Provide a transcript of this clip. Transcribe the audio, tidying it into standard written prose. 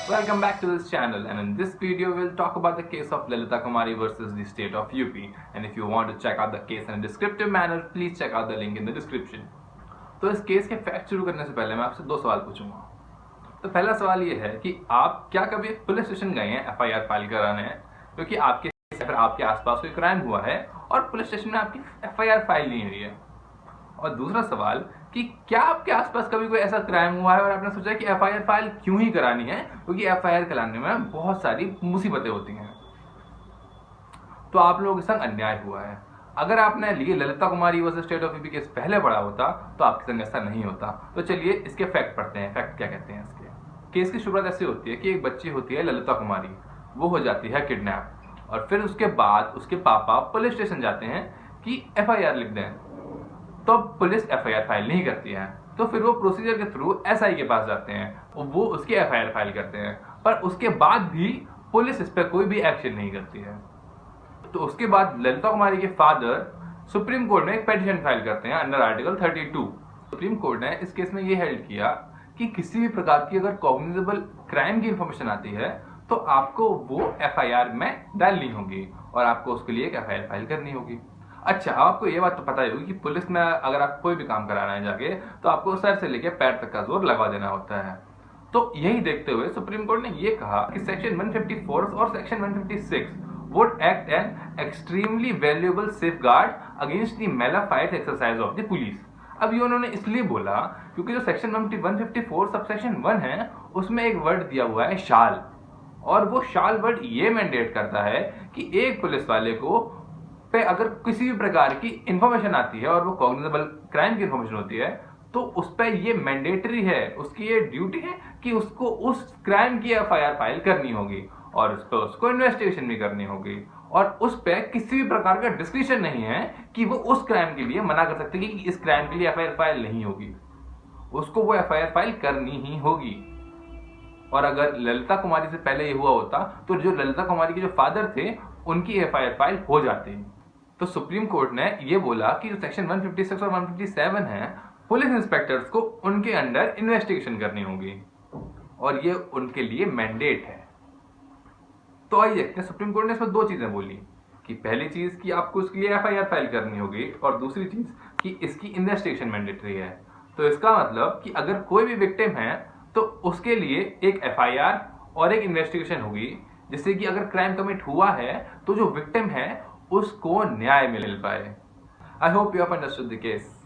Welcome back to this channel, and in this video we'll talk about the case of Lalita Kumari versus the state of UP. And if you want to check out the case in a descriptive manner, please check out the link in the description. तो इस case के fact शुरू करने से पहले मैं आपसे दो सवाल पूछूंगा। तो पहला सवाल ये है कि आप क्या कभी पुलिस स्टेशन गए हैं एफआईआर फाइल कराने हैं क्योंकि आपके आसपास कोई क्राइम हुआ है और पुलिस स्टेशन में आपकी एफआईआर फाइल नहीं हुई है। और दूसरा सवाल कि क्या आपके आसपास कभी कोई ऐसा क्राइम हुआ है और आपने सोचा कि एफआईआर फाइल क्यों ही करानी है, क्योंकि एफआईआर कराने में बहुत सारी मुसीबतें होती हैं। तो आप लोगों के संग अन्याय हुआ है। अगर आपने लिए Lalita Kumari versus state of UP case पहले पढ़ा होता तो आपके संग ऐसा नहीं होता। तो चलिए इसके फैक्ट पढ़ते हैं। फैक्ट क्या कहते हैं इसके। केस की शुरुआत ऐसी होती है कि एक बच्ची होती है ललिता कुमारी, वो हो जाती है किडनैप और फिर उसके बाद उसके पापा पुलिस स्टेशन जाते हैं कि एफआईआर लिख दें। तो पुलिस एफआईआर फाइल नहीं करती है, तो फिर वो प्रोसीजर के थ्रू एसआई के पास जाते हैं और वो उसकी एफआईआर फाइल करते हैं, पर उसके बाद भी पुलिस इस पर कोई भी एक्शन नहीं करती है। तो उसके बाद ललिता कुमारी के फादर सुप्रीम कोर्ट में एक पेटिशन फाइल करते हैं अंडर आर्टिकल 32। सुप्रीम कोर्ट ने इस केस में ये हेल्ड किया कि किसी भी प्रकार की अगर कॉग्निजेबल क्राइम की इंफॉर्मेशन आती है तो आपको वो एफआईआर में डालनी होगी और आपको उसके लिए एक एफआईआर फाइल करनी होगी। अच्छा, आपको ये बात तो पता ही होगी कि पुलिस में अगर आप कोई भी काम कराना है जाके तो आपको सर से लेके पैर तक का जोर लगा देना होता है। तो यही देखते हुए सुप्रीम कोर्ट ने ये कहा कि सेक्शन 154 और section 156 would act an extremely valuable safeguard against the malafide exercise of the police। अब ये उन्होंने इसलिए बोला क्योंकि जो सेक्शन 154 सबसेक्शन 1 है उसमें एक वर्ड दिया हुआ है शाल, और वो शाल वर्ड ये मैंडेट करता है कि एक पुलिस वाले को पे अगर किसी भी प्रकार की इंफॉर्मेशन आती है और वो कॉग्निजेबल क्राइम की इंफॉर्मेशन होती है तो उस पर ये मैंडेटरी है, उसकी ये ड्यूटी है कि उसको उस क्राइम की एफआईआर फाइल करनी होगी और उस पर उसको इन्वेस्टिगेशन भी करनी होगी और उस पर किसी भी प्रकार का डिस्क्रिप्शन नहीं है कि वो उस क्राइम के लिए मना कर सकते कि इस क्राइम के लिए एफआईआर फाइल नहीं होगी, उसको वो एफआईआर फाइल करनी ही होगी। और अगर ललिता कुमारी से पहले ये हुआ होता तो जो ललिता कुमारी के जो फादर थे उनकी एफआईआर फाइल हो जाती। तो सुप्रीम कोर्ट ने ये बोला कि जो सेक्शन 156 और 157 है पुलिस इंस्पेक्टर्स को उनके अंडर इन्वेस्टिगेशन करनी होगी और ये उनके लिए मैंडेट है। तो आइए देखते हैं सुप्रीम कोर्ट ने इसमें दो चीजें बोली कि पहली चीज कि आपको उसके लिए एफआईआर फाइल करनी होगी और दूसरी चीज कि इसकी इन्वेस्टिगेशन मैंडेटरी है। तो इसका मतलब कि अगर कोई भी विक्टिम है तो उसके लिए एक एफआईआर और एक इन्वेस्टिगेशन होगी, जिससे कि अगर क्राइम कमिट हुआ है तो जो विक्टिम है उसको न्याय मिल पाए। I hope you have understood the case.